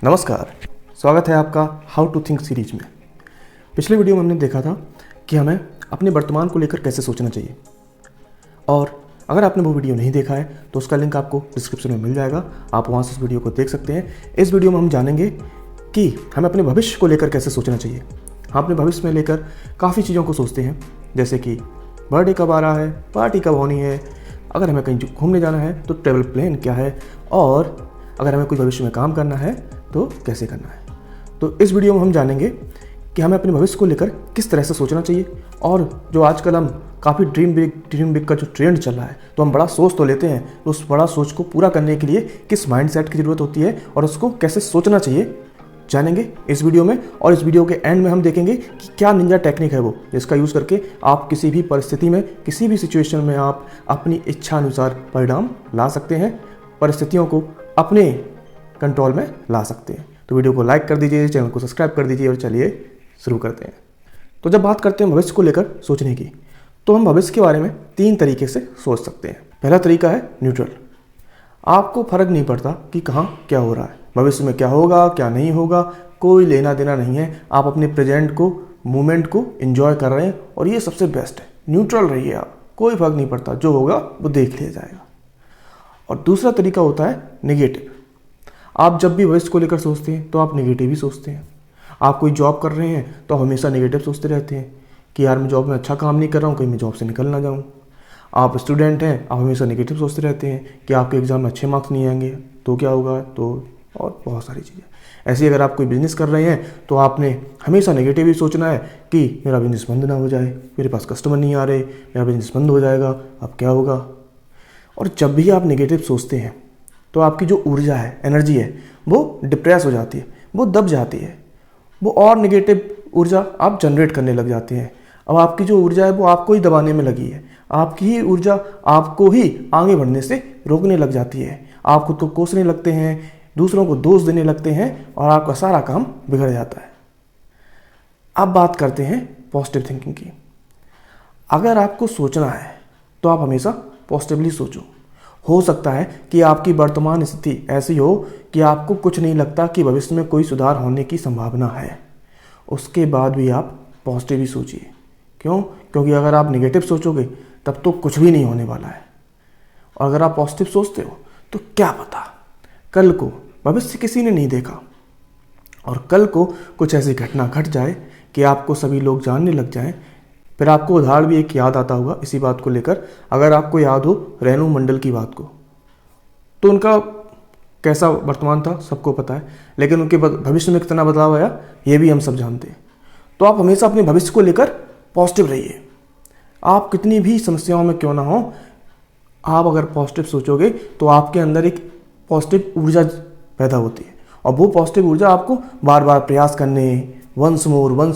नमस्कार, स्वागत है आपका हाउ टू थिंक सीरीज में। पिछले वीडियो में हमने देखा था कि हमें अपने वर्तमान को लेकर कैसे सोचना चाहिए, और अगर आपने वो वीडियो नहीं देखा है तो उसका लिंक आपको डिस्क्रिप्शन में मिल जाएगा, आप वहाँ से उस वीडियो को देख सकते हैं। इस वीडियो में हम जानेंगे कि हमें अपने भविष्य को लेकर कैसे सोचना चाहिए। हम अपने भविष्य में लेकर काफ़ी चीज़ों को सोचते हैं, जैसे कि बर्थडे कब आ रहा है, पार्टी कब होनी है, अगर हमें कहीं घूमने जाना है तो ट्रैवल प्लान क्या है, और अगर हमें कोई भविष्य में काम करना है तो कैसे करना है। तो इस वीडियो में हम जानेंगे कि हमें अपने भविष्य को लेकर किस तरह से सोचना चाहिए, और जो आजकल हम काफ़ी ड्रीम बिग का जो ट्रेंड चल रहा है, तो हम बड़ा सोच तो लेते हैं, तो उस बड़ा सोच को पूरा करने के लिए किस माइंडसेट की ज़रूरत होती है और उसको कैसे सोचना चाहिए, जानेंगे इस वीडियो में। और इस वीडियो के एंड में हम देखेंगे कि क्या निंजा टेक्निक है वो, जिसका यूज़ करके आप किसी भी परिस्थिति में, किसी भी सिचुएशन में आप अपनी इच्छा अनुसार परिणाम ला सकते हैं, परिस्थितियों को अपने कंट्रोल में ला सकते हैं। तो वीडियो को लाइक कर दीजिए, चैनल को सब्सक्राइब कर दीजिए, और चलिए शुरू करते हैं। तो जब बात करते हैं भविष्य को लेकर सोचने की, तो हम भविष्य के बारे में 3 तरीके से सोच सकते हैं। पहला तरीका है न्यूट्रल। आपको फर्क नहीं पड़ता कि कहाँ क्या हो रहा है, भविष्य में क्या होगा क्या नहीं होगा, कोई लेना देना नहीं है। आप अपने प्रेजेंट को, मोमेंट को एंजॉय कर रहे हैं, और ये सबसे बेस्ट है। न्यूट्रल रहिए आप, कोई फर्क नहीं पड़ता, जो होगा वो देख लिया जाएगा। और दूसरा तरीका होता है नेगेटिव। आप जब भी भविष्य को लेकर सोचते हैं तो आप नेगेटिव ही सोचते हैं। आप कोई जॉब कर रहे हैं तो हमेशा नेगेटिव सोचते रहते हैं कि यार मैं जॉब में अच्छा काम नहीं कर रहा हूँ, कहीं मैं जॉब से निकल ना जाऊँ। आप स्टूडेंट हैं, आप हमेशा नेगेटिव सोचते रहते हैं कि आपके एग्ज़ाम में अच्छे मार्क्स नहीं आएंगे तो क्या होगा, तो और बहुत सारी चीज़ें ऐसी। अगर आप कोई बिज़नेस कर रहे हैं तो आपने हमेशा नेगेटिव ही सोचना है कि मेरा बिज़नेस बंद ना हो जाए, मेरे पास कस्टमर नहीं आ रहे, मेरा बिज़नेस बंद हो जाएगा, अब क्या होगा। और जब भी आप नेगेटिव सोचते हैं तो आपकी जो ऊर्जा है, एनर्जी है, वो डिप्रेस हो जाती है, वो दब जाती है, वो और नेगेटिव ऊर्जा आप जनरेट करने लग जाते हैं। अब आपकी जो ऊर्जा है वो आपको ही दबाने में लगी है, आपकी ही ऊर्जा आपको ही आगे बढ़ने से रोकने लग जाती है। आप खुद को कोसने लगते हैं, दूसरों को दोष देने लगते हैं, और आपका सारा काम बिगड़ जाता है। अब बात करते हैं पॉजिटिव थिंकिंग की। अगर आपको सोचना है तो आप हमेशा पॉजिटिवली सोचो। हो सकता है कि आपकी वर्तमान स्थिति ऐसी हो कि आपको कुछ नहीं लगता कि भविष्य में कोई सुधार होने की संभावना है, उसके बाद भी आप पॉजिटिव ही सोचिए। क्यों? क्योंकि अगर आप नेगेटिव सोचोगे तब तो कुछ भी नहीं होने वाला है, और अगर आप पॉजिटिव सोचते हो तो क्या पता कल को, भविष्य किसी ने नहीं देखा, और कल को कुछ ऐसी घटना घट जाए कि आपको सभी लोग जानने लग जाएं। फिर आपको उदाहरण भी एक याद आता होगा इसी बात को लेकर। अगर आपको याद हो रेणु मंडल की बात को, तो उनका कैसा वर्तमान था सबको पता है, लेकिन उनके भविष्य में कितना बदलाव आया ये भी हम सब जानते हैं। तो आप हमेशा अपने भविष्य को लेकर पॉजिटिव रहिए। आप कितनी भी समस्याओं में क्यों ना हो, आप अगर पॉजिटिव सोचोगे तो आपके अंदर एक पॉजिटिव ऊर्जा पैदा होती है, और वो पॉजिटिव ऊर्जा आपको बार बार प्रयास करने, वंस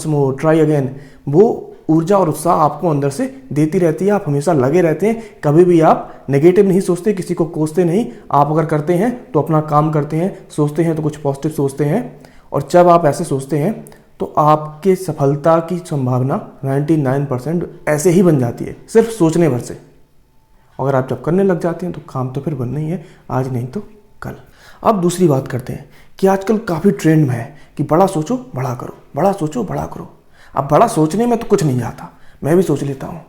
मोर ट्राई अगेन, वो ऊर्जा और उत्साह आपको अंदर से देती रहती है। आप हमेशा लगे रहते हैं, कभी भी आप नेगेटिव नहीं सोचते, किसी को कोसते नहीं। आप अगर करते हैं तो अपना काम करते हैं, सोचते हैं तो कुछ पॉजिटिव सोचते हैं, और जब आप ऐसे सोचते हैं तो आपके सफलता की संभावना 99% ऐसे ही बन जाती है, सिर्फ सोचने भर से। अगर आप जब करने लग जाते हैं तो काम तो फिर बनना ही है, आज नहीं तो कल। अब दूसरी बात करते हैं कि आजकल काफ़ी ट्रेंड में है कि बड़ा सोचो बड़ा करो, बड़ा सोचो बड़ा करो। अब बड़ा सोचने में तो कुछ नहीं जाता, मैं भी सोच लेता हूँ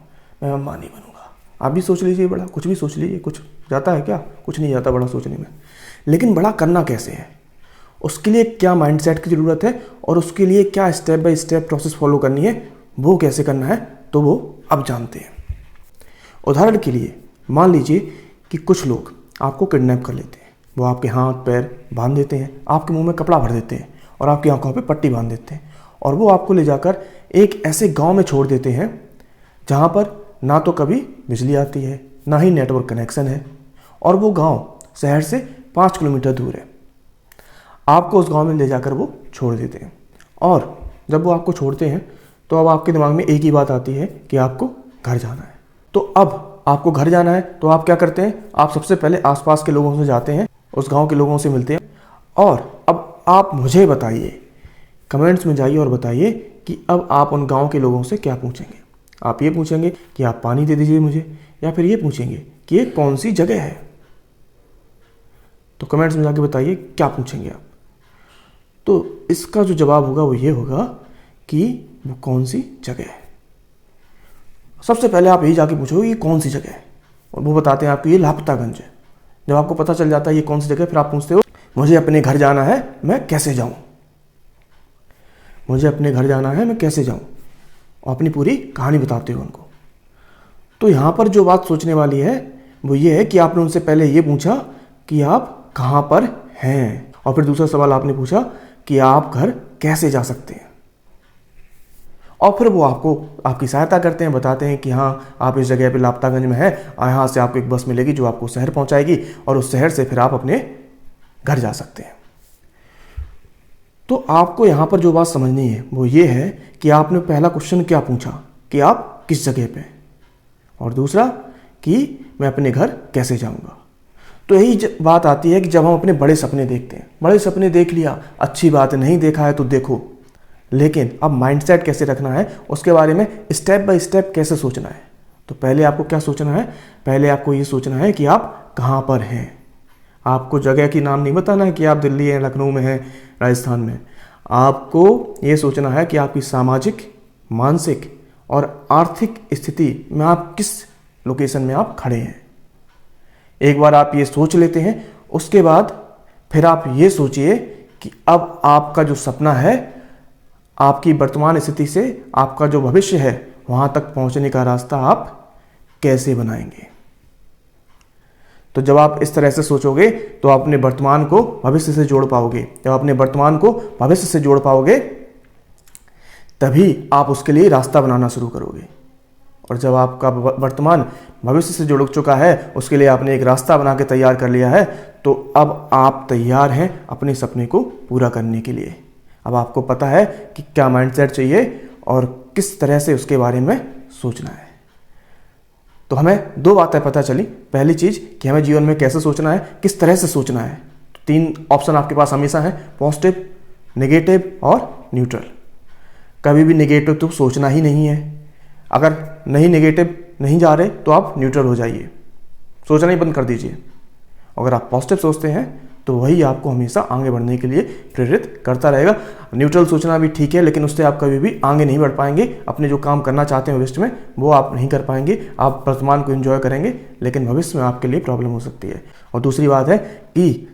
मैं अंबानी बनूंगा, आप भी सोच लीजिए बड़ा, कुछ भी सोच लीजिए, कुछ जाता है क्या? कुछ नहीं जाता बड़ा सोचने में। लेकिन बड़ा करना कैसे है, उसके लिए क्या माइंडसेट की ज़रूरत है, और उसके लिए क्या step by step process follow करनी है, वो कैसे करना है, तो वो अब जानते हैं। उदाहरण के लिए मान लीजिए कि कुछ लोग आपको किडनैप कर लेते हैं। वो आपके हाथ पैर बांध देते हैं, आपके मुंह में कपड़ा भर देते हैं, और आपकी आंखों पे पट्टी बांध देते हैं, और वो आपको ले जाकर एक ऐसे गांव में छोड़ देते हैं जहां पर ना तो कभी बिजली आती है, ना ही नेटवर्क कनेक्शन है, और वो गांव शहर से 5 किलोमीटर दूर है। आपको उस गांव में ले जाकर वो छोड़ देते हैं, और जब वो आपको छोड़ते हैं तो अब आपके दिमाग में एक ही बात आती है कि आपको घर जाना है। तो अब आपको घर जाना है तो आप क्या करते हैं? आप सबसे पहले आसपास के लोगों से जाते हैं, उस गांव के लोगों से मिलते हैं, और अब आप मुझे बताइए, कमेंट्स में जाइए और बताइए कि अब आप उन गांव के लोगों से क्या पूछेंगे। आप ये पूछेंगे कि आप पानी दे दीजिए मुझे, या फिर ये पूछेंगे कि ये कौन सी जगह है। तो कमेंट्स में जाके बताइए क्या पूछेंगे आप। तो इसका जो जवाब होगा वो ये होगा कि वो कौन सी जगह है। सबसे पहले आप यही जाके पूछोगे ये कौन सी जगह है, और वो बताते हैं आपको ये लापतागंज है। जब आपको पता चल जाता है ये कौन सी जगह, फिर आप पूछते हो मुझे अपने घर जाना है, मैं कैसे जाऊं, मुझे अपने घर जाना है, मैं कैसे जाऊं, और अपनी पूरी कहानी बताते हो उनको। तो यहाँ पर जो बात सोचने वाली है वो ये है कि आपने उनसे पहले ये पूछा कि आप कहाँ पर हैं, और फिर दूसरा सवाल आपने पूछा कि आप घर कैसे जा सकते हैं, और फिर वो आपको आपकी सहायता करते हैं, बताते हैं कि हाँ आप इस जगह पे लापतागंज में है, और यहाँ से आपको एक बस मिलेगी जो आपको शहर पहुँचाएगी, और उस शहर से फिर आप अपने घर जा सकते हैं। तो आपको यहाँ पर जो बात समझनी है वो ये है कि आपने पहला क्वेश्चन क्या पूछा कि आप किस जगह पे, और दूसरा कि मैं अपने घर कैसे जाऊँगा। तो यही बात आती है कि जब हम अपने बड़े सपने देखते हैं, बड़े सपने देख लिया, अच्छी बात है, नहीं देखा है तो देखो, लेकिन अब माइंडसेट कैसे रखना है उसके बारे में स्टेप बाय स्टेप कैसे सोचना है। तो पहले आपको क्या सोचना है, पहले आपको ये सोचना है कि आप कहाँ पर हैं। आपको जगह की नाम नहीं बताना है कि आप दिल्ली हैं, लखनऊ में हैं, राजस्थान में। आपको ये सोचना है कि आपकी सामाजिक, मानसिक और आर्थिक स्थिति में आप किस लोकेशन में आप खड़े हैं। एक बार आप ये सोच लेते हैं, उसके बाद फिर आप ये सोचिए कि अब आपका जो सपना है, आपकी वर्तमान स्थिति से आपका जो भविष्य है, वहाँ तक पहुँचने का रास्ता आप कैसे बनाएंगे। तो जब आप इस तरह से सोचोगे तो आप अपने वर्तमान को भविष्य से जोड़ पाओगे। जब अपने वर्तमान को भविष्य से जोड़ पाओगे तभी आप उसके लिए रास्ता बनाना शुरू करोगे। और जब आपका वर्तमान भविष्य से जुड़ चुका है, उसके लिए आपने एक रास्ता बना के तैयार कर लिया है, तो अब आप तैयार हैं अपने सपने को पूरा करने के लिए। अब आपको पता है कि क्या माइंडसेट चाहिए और किस तरह से उसके बारे में सोचना है। तो हमें दो बातें पता चली। पहली चीज़ कि हमें जीवन में कैसे सोचना है, किस तरह से सोचना है। तो 3 ऑप्शन आपके पास हमेशा हैं, पॉजिटिव, नेगेटिव और न्यूट्रल। कभी भी नेगेटिव तो सोचना ही नहीं है। अगर नहीं नेगेटिव नहीं जा रहे तो आप न्यूट्रल हो जाइए, सोचना ही बंद कर दीजिए। अगर आप पॉजिटिव सोचते हैं तो वही आपको हमेशा आगे बढ़ने के लिए प्रेरित करता रहेगा। न्यूट्रल सोचना भी ठीक है, लेकिन उससे आप कभी भी आगे नहीं बढ़ पाएंगे। अपने जो काम करना चाहते हैं भविष्य में वो आप नहीं कर पाएंगे। आप वर्तमान को एंजॉय करेंगे, लेकिन भविष्य में आपके लिए प्रॉब्लम हो सकती है। और दूसरी बात है कि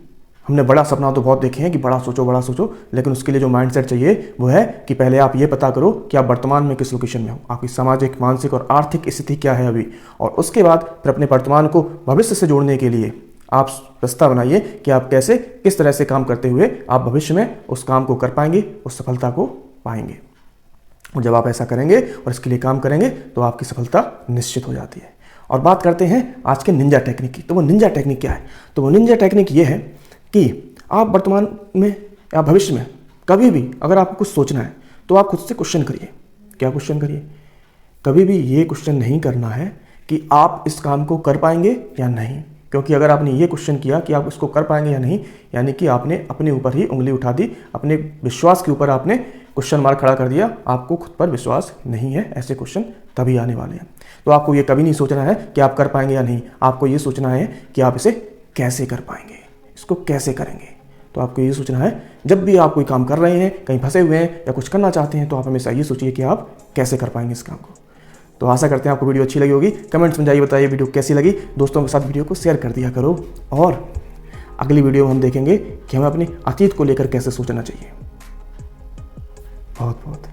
हमने बड़ा सपना तो बहुत देखे हैं कि बड़ा सोचो, लेकिन उसके लिए जो माइंडसेट चाहिए वो है कि पहले आप ये पता करो कि आप वर्तमान में किस लोकेशन में हो, आपकी सामाजिक, मानसिक और आर्थिक स्थिति क्या है अभी। और उसके बाद फिर अपने वर्तमान को भविष्य से जोड़ने के लिए आप रास्ता बनाइए कि आप कैसे, किस तरह से काम करते हुए आप भविष्य में उस काम को कर पाएंगे, उस सफलता को पाएंगे। और जब आप ऐसा करेंगे और इसके लिए काम करेंगे तो आपकी सफलता निश्चित हो जाती है। और बात करते हैं आज के निंजा टेक्निक की। तो वो निंजा टेक्निक क्या है? तो वो निंजा टेक्निक ये है कि आप वर्तमान में या भविष्य में कभी भी अगर आपको कुछ सोचना है तो आप खुद से क्वेश्चन करिए। क्या क्वेश्चन करिए? कभी भी ये क्वेश्चन नहीं करना है कि आप इस काम को कर पाएंगे या नहीं, क्योंकि अगर आपने ये क्वेश्चन किया कि आप इसको कर पाएंगे या नहीं, यानी कि आपने अपने ऊपर ही उंगली उठा दी, अपने विश्वास के ऊपर आपने क्वेश्चन मार्क खड़ा कर दिया। आपको खुद पर विश्वास नहीं है। ऐसे क्वेश्चन तभी आने वाले हैं। तो आपको ये कभी नहीं सोचना है कि आप कर पाएंगे या नहीं, आपको ये सोचना है कि आप इसे कैसे कर पाएंगे, इसको कैसे करेंगे। तो आपको ये सोचना है, जब भी आप कोई काम कर रहे हैं, कहीं फंसे हुए हैं या कुछ करना चाहते हैं, तो आप हमेशा ये सोचिए कि आप कैसे कर पाएंगे इस काम को। तो आशा करते हैं आपको वीडियो अच्छी लगी होगी। कमेंट्स में जाइए, बताइए वीडियो कैसी लगी। दोस्तों के साथ वीडियो को शेयर कर दिया करो। और अगली वीडियो में हम देखेंगे कि हमें अपने अतीत को लेकर कैसे सोचना चाहिए। बहुत बहुत